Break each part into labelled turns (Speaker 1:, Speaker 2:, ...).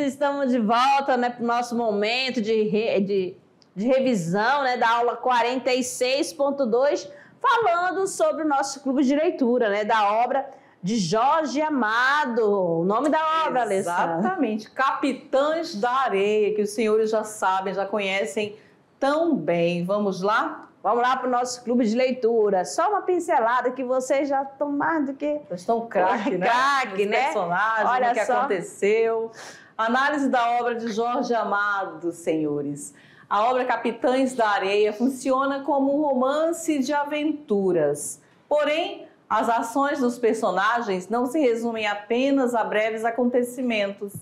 Speaker 1: estamos de volta, né, para o nosso momento de revisão, né, da aula 46.2, falando sobre o nosso clube de leitura, né, da obra de Jorge Amado. O nome da obra, Alessandra?
Speaker 2: Exatamente, Capitães da Areia, que os senhores já sabem, já conhecem tão bem. Vamos lá?
Speaker 1: Vamos lá para o nosso clube de leitura. Só uma pincelada que vocês já estão mais do que...
Speaker 2: Estão craque, né?
Speaker 1: Craque, né?
Speaker 2: Personagens,
Speaker 1: Olha
Speaker 2: o que
Speaker 1: só.
Speaker 2: aconteceu. Análise da obra de Jorge Amado, senhores. A obra Capitães da Areia funciona como um romance de aventuras. Porém, as ações dos personagens não se resumem apenas a breves acontecimentos.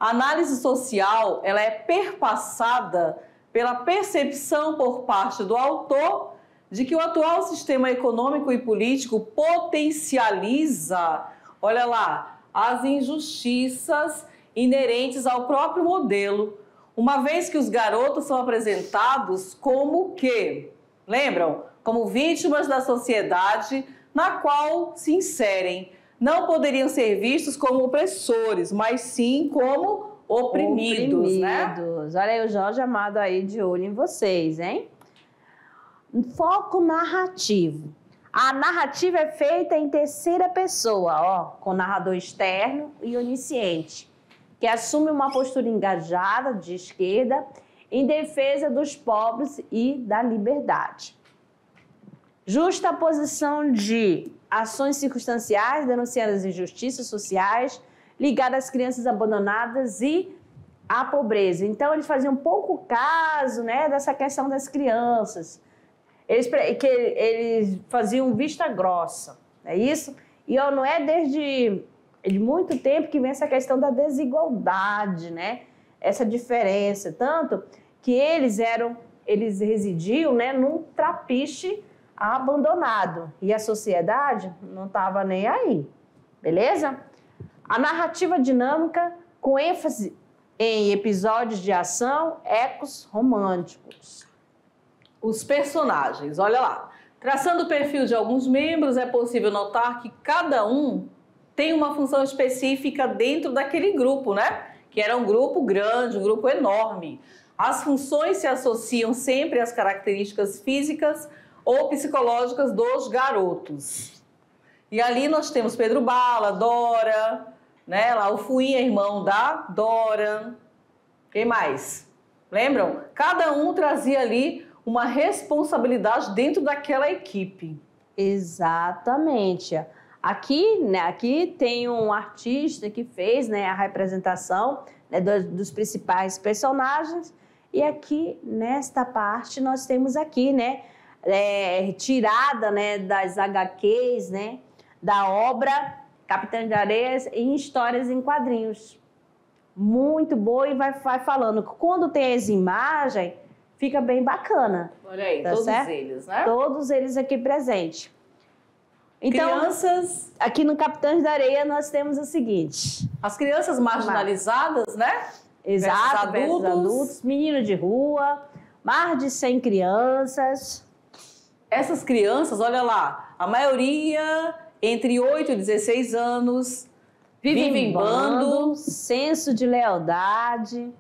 Speaker 2: A análise social, ela é perpassada pela percepção por parte do autor de que o atual sistema econômico e político potencializa, olha lá, as injustiças inerentes ao próprio modelo, uma vez que os garotos são apresentados como que, lembram? Como vítimas da sociedade na qual se inserem. Não poderiam ser vistos como opressores, mas sim como oprimidos, né?
Speaker 1: Olha aí o Jorge Amado aí de olho em vocês, hein? Foco narrativo. A narrativa é feita em terceira pessoa, ó, com narrador externo e onisciente, que assume uma postura engajada de esquerda em defesa dos pobres e da liberdade. Justa posição de ações circunstanciais denunciando as injustiças sociais ligadas às crianças abandonadas e à pobreza. Então, eles faziam pouco caso, né, dessa questão das crianças. Eles faziam vista grossa, não é isso? E não é desde muito tempo que vem essa questão da desigualdade, né? Essa diferença, tanto que eles residiam, né, num trapiche abandonado e a sociedade não estava nem aí, beleza? A narrativa dinâmica com ênfase em episódios de ação, ecos românticos.
Speaker 2: Os personagens, olha lá. Traçando o perfil de alguns membros, é possível notar que cada um tem uma função específica dentro daquele grupo, né? Que era um grupo grande, um grupo enorme. As funções se associam sempre às características físicas ou psicológicas dos garotos. E ali nós temos Pedro Bala, Dora, né? Lá o Fuinha, irmão da Dora. Quem mais? Lembram? Cada um trazia ali uma responsabilidade dentro daquela equipe.
Speaker 1: Exatamente. Aqui, né, aqui tem um artista que fez, né, a representação, né, dos principais personagens, e aqui nesta parte nós temos aqui, né, tirada, né, das HQs, né, da obra Capitães da Areia em histórias em quadrinhos. Muito boa, e vai falando. Quando tem as imagens, fica bem bacana.
Speaker 2: Olha aí,
Speaker 1: tá
Speaker 2: todos
Speaker 1: certo?
Speaker 2: eles, né?
Speaker 1: Todos eles aqui presentes. Então,
Speaker 2: crianças...
Speaker 1: aqui no Capitães da Areia nós temos o seguinte.
Speaker 2: As crianças marginalizadas, né?
Speaker 1: Exato, versus adultos, menino de rua, mais de 100 crianças.
Speaker 2: Essas crianças, olha lá, a maioria entre 8 e 16 anos, vivem em bando,
Speaker 1: senso de lealdade,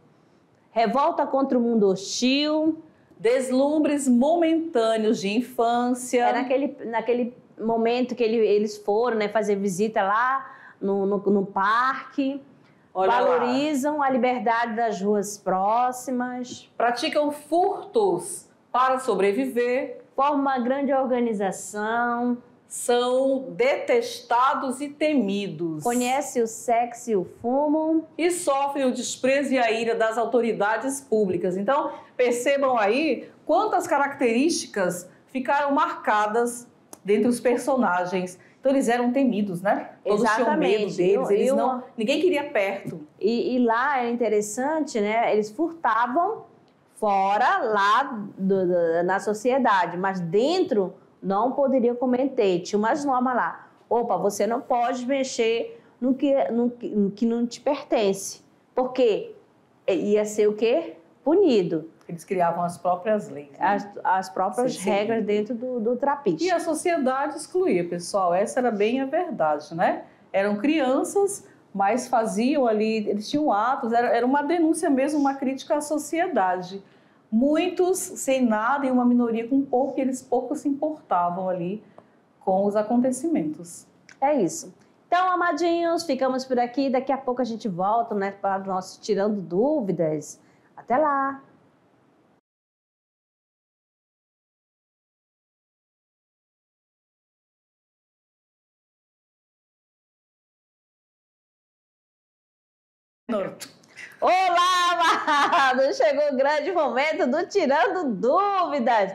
Speaker 1: revolta contra o mundo hostil,
Speaker 2: deslumbres momentâneos de infância.
Speaker 1: É naquele momento que eles foram, né, fazer visita lá no parque. Olha, valorizam a liberdade das ruas próximas.
Speaker 2: Praticam furtos para sobreviver.
Speaker 1: Formam uma grande organização.
Speaker 2: São detestados e temidos.
Speaker 1: Conhecem o sexo e o fumo.
Speaker 2: E sofrem o desprezo e a ira das autoridades públicas. Então, percebam aí quantas características ficaram marcadas dentre os personagens. Então, eles eram temidos, né? Todos
Speaker 1: Exatamente.
Speaker 2: tinham medo deles, ninguém queria perto.
Speaker 1: E lá era interessante, né? Eles furtavam fora, lá na sociedade, mas dentro não poderiam cometer. Tinha umas normas lá. Opa, você não pode mexer no que não te pertence. Porque ia ser o quê? Punido.
Speaker 2: Eles criavam as próprias leis. Né?
Speaker 1: As próprias regras dentro do trapiche.
Speaker 2: E a sociedade excluía, pessoal. Essa era bem a verdade, né? Eram crianças, mas faziam ali, eles tinham atos, era uma denúncia mesmo, uma crítica à sociedade. Muitos sem nada e uma minoria com pouco, e eles pouco se importavam ali com os acontecimentos.
Speaker 1: É isso. Então, amadinhos, ficamos por aqui. Daqui a pouco a gente volta, né, para o nosso Tirando Dúvidas. Até lá! Olá, amado! Chegou o grande momento do Tirando Dúvidas.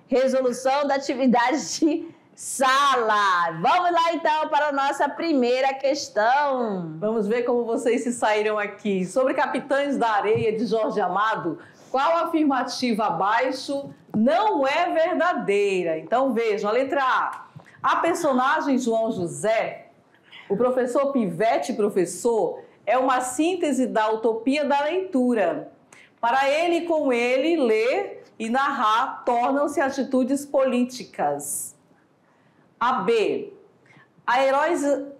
Speaker 1: Resolução da atividade de sala. Vamos lá, então, para a nossa primeira questão.
Speaker 2: Vamos ver como vocês se saíram aqui. Sobre Capitães da Areia, de Jorge Amado, qual afirmativa abaixo não é verdadeira? Então, vejam, a letra A. A personagem João José, o professor Pivete professor, é uma síntese da utopia da leitura. Para ele e com ele, ler e narrar tornam-se atitudes políticas. A B. A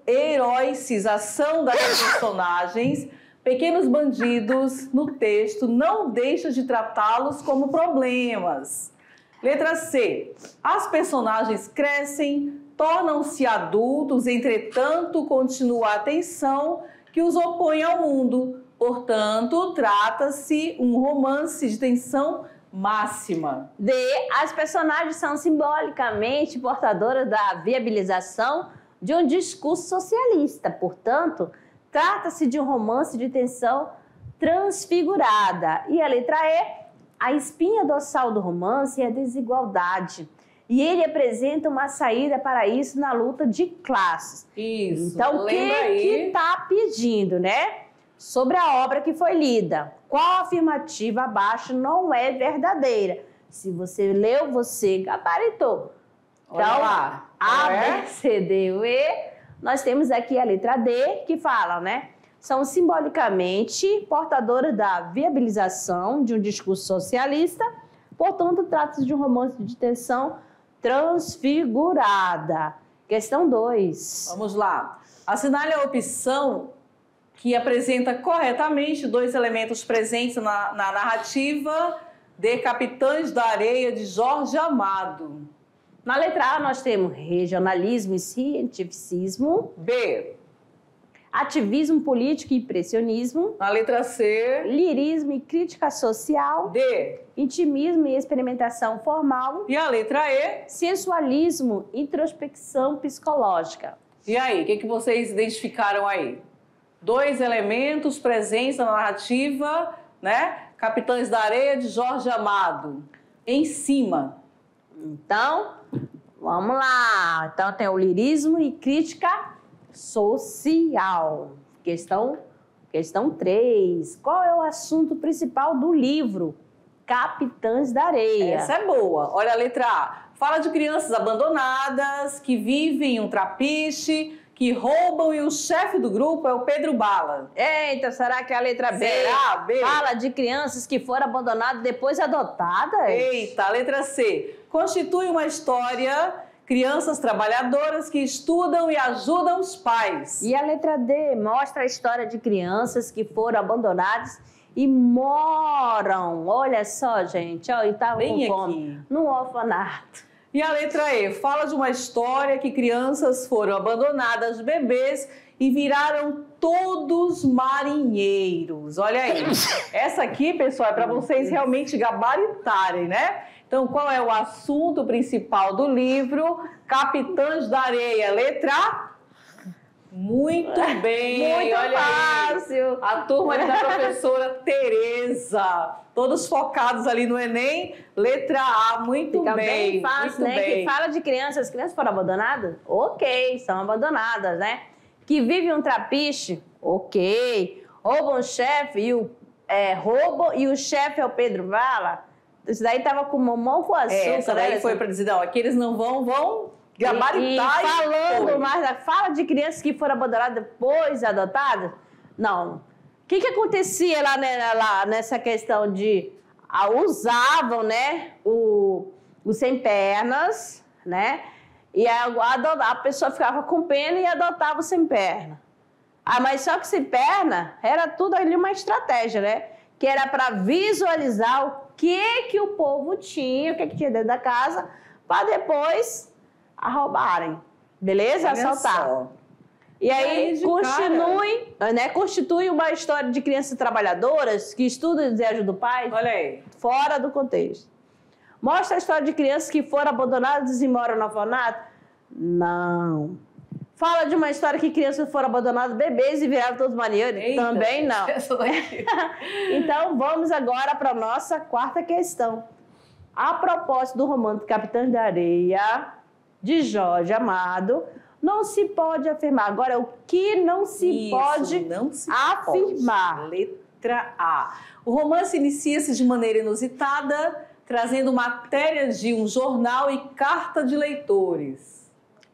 Speaker 2: heroicização das personagens, pequenos bandidos, no texto, não deixa de tratá-los como problemas. Letra C. As personagens crescem, tornam-se adultos, entretanto, continua a tensão que os opõe ao mundo. Portanto, trata-se um romance de tensão máxima.
Speaker 1: D. As personagens são simbolicamente portadoras da viabilização de um discurso socialista. Portanto, trata-se de um romance de tensão transfigurada. E a letra E. A espinha dorsal do romance é a desigualdade. E ele apresenta uma saída para isso na luta de classes.
Speaker 2: Isso.
Speaker 1: Então, o que está pedindo, né? Sobre a obra que foi lida. Qual afirmativa abaixo não é verdadeira? Se você leu, você gabaritou. Então,
Speaker 2: lá.
Speaker 1: A, B, C, D, E. Nós temos aqui a letra D, que fala, né? São simbolicamente portadoras da viabilização de um discurso socialista. Portanto, trata-se de um romance de tensão transfigurada. Questão 2.
Speaker 2: Vamos lá. Assinale a opção que apresenta corretamente dois elementos presentes na narrativa de Capitães da Areia, de Jorge Amado.
Speaker 1: Na letra A, nós temos regionalismo e cientificismo.
Speaker 2: B.
Speaker 1: Ativismo político e impressionismo.
Speaker 2: Na letra C.
Speaker 1: Lirismo e crítica social.
Speaker 2: D.
Speaker 1: Intimismo e experimentação formal.
Speaker 2: E a letra E.
Speaker 1: Sensualismo e introspecção psicológica.
Speaker 2: E aí, o que vocês identificaram aí? Dois elementos presentes na narrativa, né? Capitães da Areia, de Jorge Amado. Em cima.
Speaker 1: Então, vamos lá. Então, tem o lirismo e crítica social. Questão 3. Qual é o assunto principal do livro Capitães da Areia?
Speaker 2: Essa é boa. Olha a letra A. Fala de crianças abandonadas, que vivem em um trapiche, que roubam, e o chefe do grupo é o Pedro Bala.
Speaker 1: Eita, será que é a letra B?
Speaker 2: Será? B.
Speaker 1: Fala de crianças que foram abandonadas depois adotadas?
Speaker 2: Eita, a letra C. Constitui uma história, crianças trabalhadoras que estudam e ajudam os pais.
Speaker 1: E a letra D mostra a história de crianças que foram abandonadas e moram, olha só, gente, ó, e estavam com fome, no orfanato.
Speaker 2: E a letra E fala de uma história que crianças foram abandonadas, bebês, e viraram todos marinheiros. Olha aí. Essa aqui, pessoal, é para vocês realmente gabaritarem, né? Então, qual é o assunto principal do livro Capitães da Areia? Letra A. Muito bem.
Speaker 1: Muito
Speaker 2: olha
Speaker 1: fácil.
Speaker 2: Aí. A turma da professora Tereza. Todos focados ali no Enem. Letra A, muito
Speaker 1: Fica
Speaker 2: bem.
Speaker 1: bem fácil,
Speaker 2: muito
Speaker 1: né?
Speaker 2: bem.
Speaker 1: Que fala de crianças. As crianças foram abandonadas? Ok, são abandonadas, né? Que vive um trapiche? Ok. Roubam o chefe e o chefe é o Pedro Bala? Isso daí tava com mamão com açúcar.
Speaker 2: Essa daí
Speaker 1: né?
Speaker 2: foi para dizer, ó, aqui eles não vão gabaritar.
Speaker 1: E falando mais, fala de crianças que foram abandonadas depois adotadas? Não. O que acontecia lá, né, nessa questão de usavam, né, o sem pernas, né? E a pessoa ficava com pena e adotava o sem perna. Ah, mas só que sem perna era tudo ali uma estratégia, né? Que era para visualizar o que o povo tinha, o que tinha dentro da casa, para depois roubarem. Beleza?
Speaker 2: Olha
Speaker 1: Assaltar.
Speaker 2: só.
Speaker 1: E aí constitui uma história de crianças trabalhadoras que estudam e ajudam o pai.
Speaker 2: Olha aí.
Speaker 1: Fora do contexto. Mostra a história de crianças que foram abandonadas e moram no orfanato? Não. Fala de uma história que crianças foram abandonadas, bebês e viraram todos maneiros? Também não. Então, vamos agora para a nossa quarta questão. A propósito do romance Capitães da Areia, de Jorge Amado, não se pode afirmar. Agora, o que não se pode afirmar?
Speaker 2: Letra A. O romance inicia-se de maneira inusitada, trazendo matérias de um jornal e carta de leitores.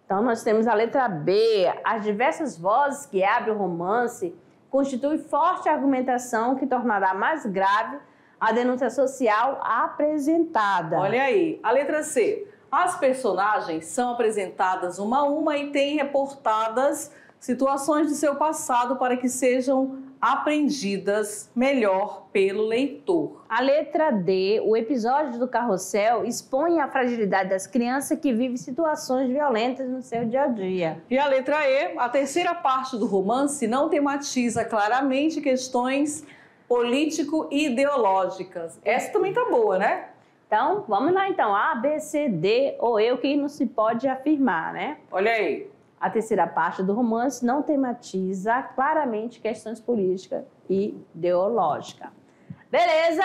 Speaker 1: Então, nós temos a letra B. As diversas vozes que abrem o romance constituem forte argumentação que tornará mais grave a denúncia social apresentada.
Speaker 2: Olha aí. A letra C. As personagens são apresentadas uma a uma e têm reportadas situações de seu passado para que sejam aprendidas melhor pelo leitor.
Speaker 1: A letra D, o episódio do carrossel expõe a fragilidade das crianças que vivem situações violentas no seu dia a dia.
Speaker 2: E a letra E, a terceira parte do romance não tematiza claramente questões político-ideológicas. Essa também tá boa, né?
Speaker 1: Então, vamos lá então. A, B, C, D ou E, o que não se pode afirmar, né?
Speaker 2: Olha aí.
Speaker 1: A terceira parte do romance não tematiza claramente questões políticas e ideológicas. Beleza?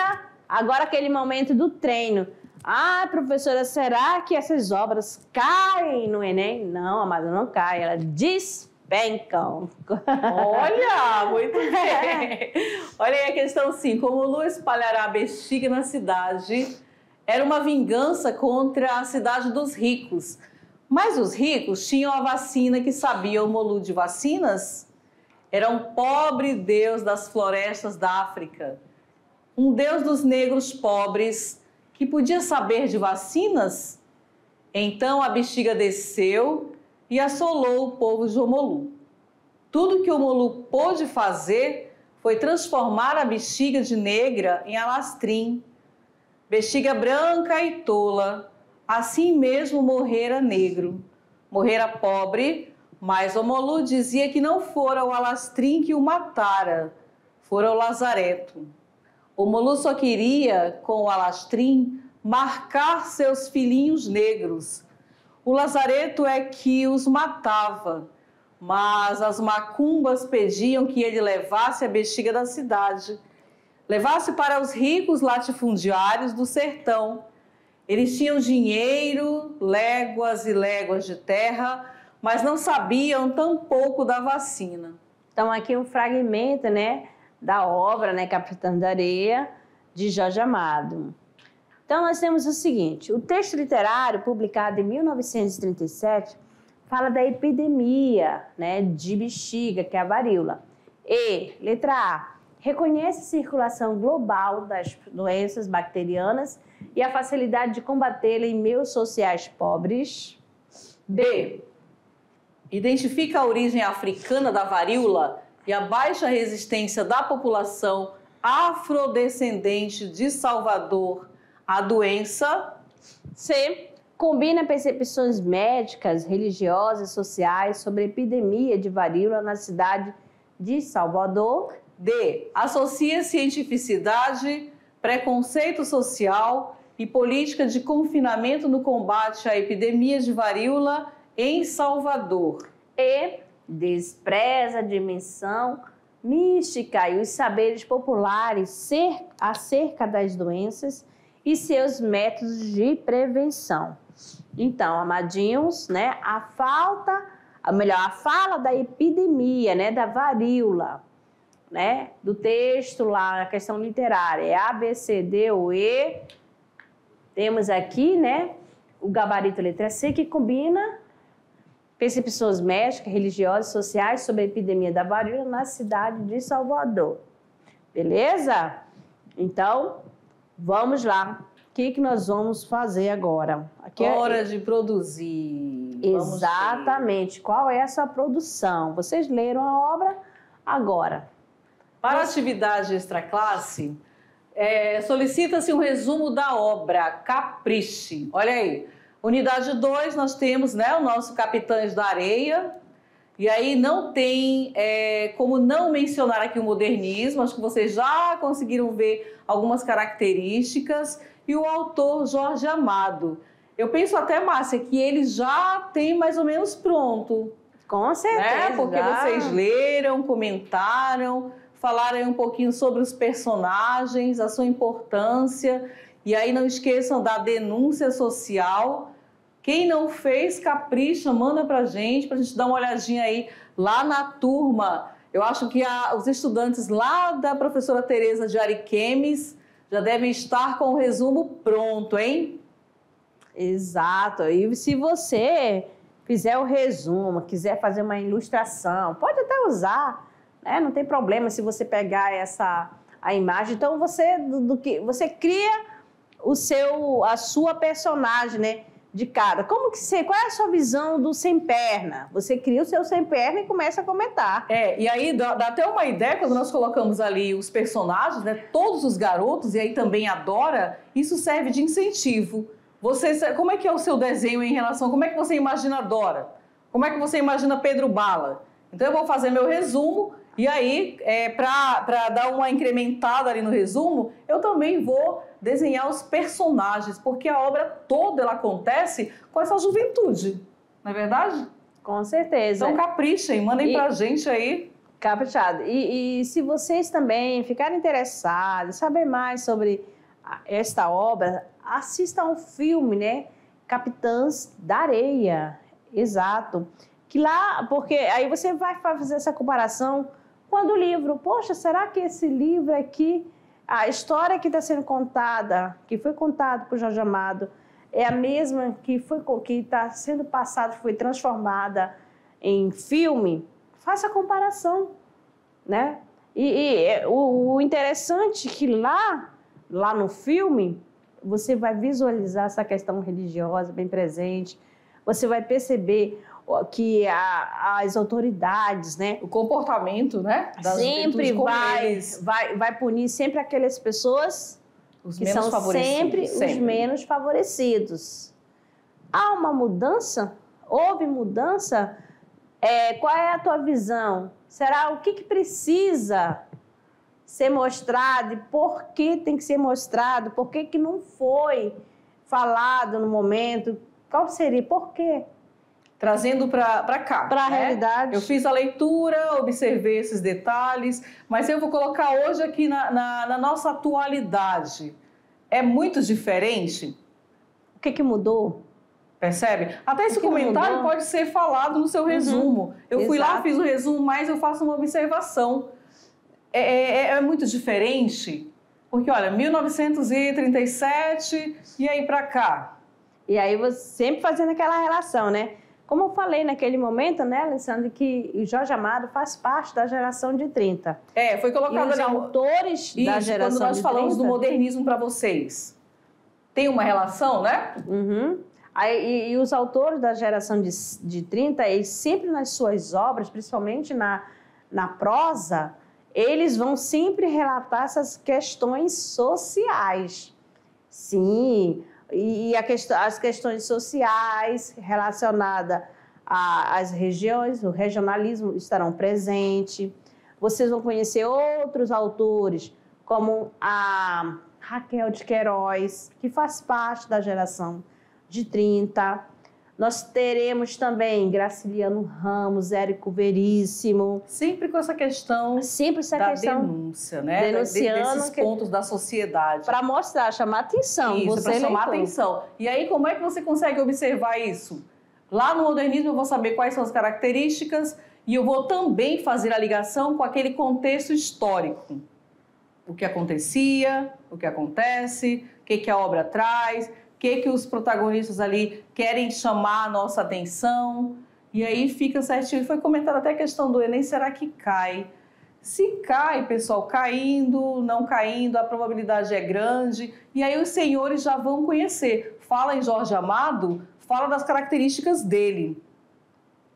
Speaker 1: Agora aquele momento do treino. Ah, professora, será que essas obras caem no Enem? Não, amada, não caem. Elas despencam.
Speaker 2: Olha, muito bem. Olha aí a questão 5. Como Lu espalhará a bexiga na cidade, era uma vingança contra a cidade dos ricos. Mas os ricos tinham a vacina que sabia o Molu de vacinas? Era um pobre deus das florestas da África. Um deus dos negros pobres que podia saber de vacinas? Então a bexiga desceu e assolou o povo de Omolu. Tudo que o Omolu pôde fazer foi transformar a bexiga de negra em alastrim. Bexiga branca e tola. Assim mesmo morrera negro, morrera pobre, mas Omolu dizia que não fora o alastrim que o matara, fora o lazareto. Omolu só queria, com o alastrim, marcar seus filhinhos negros. O lazareto é que os matava, mas as macumbas pediam que ele levasse a bexiga da cidade, levasse para os ricos latifundiários do sertão. Eles tinham dinheiro, léguas e léguas de terra, mas não sabiam tampouco da vacina.
Speaker 1: Então, aqui um fragmento, né, da obra, né, Capitães da Areia, de Jorge Amado. Então, nós temos o seguinte, o texto literário, publicado em 1937, fala da epidemia, né, de bexiga, que é a varíola. E, letra A, reconhece a circulação global das doenças bacterianas e a facilidade de combatê-la em meios sociais pobres.
Speaker 2: B, identifica a origem africana da varíola e a baixa resistência da população afrodescendente de Salvador à doença.
Speaker 1: C, combina percepções médicas, religiosas e sociais sobre a epidemia de varíola na cidade de Salvador.
Speaker 2: D, associa cientificidade, preconceito social e política de confinamento no combate à epidemia de varíola em Salvador.
Speaker 1: E, despreza a dimensão mística e os saberes populares acerca das doenças e seus métodos de prevenção. Então, amadinhos, né, a fala da epidemia, né, da varíola, né, do texto lá, a questão literária, é A, B, C, D ou E. Temos aqui, né, o gabarito letra C, que combina percepções médicas, religiosas e sociais sobre a epidemia da varíola na cidade de Salvador. Beleza? Então, vamos lá. O que nós vamos fazer agora? Aqui
Speaker 2: Hora de produzir.
Speaker 1: Exatamente. Qual é a sua produção? Vocês leram a obra, Agora,
Speaker 2: para a atividade extraclasse, solicita-se um resumo da obra Capriche. Olha aí, unidade 2, nós temos, né, o nosso Capitães da Areia. E aí não tem como não mencionar aqui o modernismo, acho que vocês já conseguiram ver algumas características. E o autor Jorge Amado. Eu penso até, Márcia, que ele já tem mais ou menos pronto.
Speaker 1: Com certeza.
Speaker 2: Né? Porque vocês leram, comentaram, falaram um pouquinho sobre os personagens, a sua importância. E aí não esqueçam da denúncia social. Quem não fez, capricha, manda pra gente dar uma olhadinha aí lá na turma. Eu acho que os estudantes lá da professora Tereza de Ariquemes já devem estar com o resumo pronto, hein?
Speaker 1: Exato. E se você fizer o resumo, quiser fazer uma ilustração, pode até usar, né? Não tem problema se você pegar a imagem. Então você cria a sua personagem, né? De cada. Qual é a sua visão do sem perna? Você cria o seu sem perna e começa a comentar.
Speaker 2: E aí dá até uma ideia quando nós colocamos ali os personagens, né? Todos os garotos, e aí também a Dora, isso serve de incentivo. Como é que é o seu desenho em relação, como é que você imagina a Dora? Como é que você imagina Pedro Bala? Então eu vou fazer meu resumo e aí, para dar uma incrementada ali no resumo, eu também vou desenhar os personagens, porque a obra toda ela acontece com essa juventude, não é verdade?
Speaker 1: Com certeza.
Speaker 2: Então caprichem, mandem pra gente aí.
Speaker 1: Caprichado. E se vocês também ficarem interessados, saber mais sobre esta obra, assistam ao filme, né? Capitães da Areia. Exato. Que lá, porque aí você vai fazer essa comparação quando o livro, poxa, será que esse livro aqui, a história que está sendo contada, que foi contada por Jorge Amado, é a mesma que está sendo passada, foi transformada em filme? Faça a comparação, né? O interessante é que lá no filme, você vai visualizar essa questão religiosa bem presente, você vai perceber que as autoridades, né?
Speaker 2: O comportamento, né?
Speaker 1: Sempre vai punir sempre aquelas pessoas que são sempre os menos favorecidos. Há uma mudança? Houve mudança? Qual é a tua visão? Será o que precisa ser mostrado e por que tem que ser mostrado? Por que não foi falado no momento? Qual seria? Por quê?
Speaker 2: Trazendo para cá.
Speaker 1: Para a realidade.
Speaker 2: Eu fiz a leitura, observei esses detalhes, mas eu vou colocar hoje aqui na nossa atualidade. É muito diferente?
Speaker 1: O que mudou?
Speaker 2: Percebe? Até esse comentário pode ser falado no seu resumo. Eu fui lá, fiz o resumo, mas eu faço uma observação. É muito diferente? Porque, olha, 1937 e aí para cá.
Speaker 1: E aí você sempre fazendo aquela relação, né? Como eu falei naquele momento, né, Alessandra, que o Jorge Amado faz parte da geração de 30.
Speaker 2: Foi colocado ali.
Speaker 1: Os autores da geração de 30...
Speaker 2: quando nós falamos do modernismo para vocês, tem uma relação, né?
Speaker 1: E os autores da geração de 30, eles sempre nas suas obras, principalmente na prosa, eles vão sempre relatar essas questões sociais. Sim, e as questões sociais relacionadas às regiões, o regionalismo estarão presentes. Vocês vão conhecer outros autores, como a Raquel de Queiroz, que faz parte da geração de 30. Nós teremos também Graciliano Ramos, Érico Veríssimo.
Speaker 2: Sempre com essa questão denúncia, né?
Speaker 1: Denunciando
Speaker 2: desses pontos da sociedade.
Speaker 1: Para mostrar, chamar atenção.
Speaker 2: Isso, para chamar atenção. E aí, como é que você consegue observar isso? Lá no modernismo eu vou saber quais são as características e eu vou também fazer a ligação com aquele contexto histórico. O que acontecia, o que acontece, o que a obra traz... O que os protagonistas ali querem chamar a nossa atenção. E aí fica certinho. Foi comentado até a questão do Enem, será que cai? Se cai, pessoal, caindo, não caindo, a probabilidade é grande. E aí os senhores já vão conhecer. Fala em Jorge Amado, fala das características dele.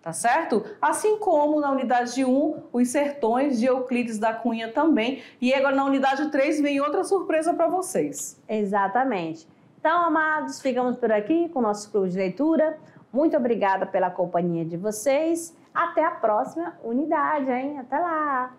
Speaker 2: tá certo? Assim como na unidade 1, os sertões de Euclides da Cunha também. E agora na unidade 3 vem outra surpresa para vocês.
Speaker 1: Exatamente. Então, amados, ficamos por aqui com o nosso clube de leitura. Muito obrigada pela companhia de vocês. Até a próxima unidade, hein? Até lá!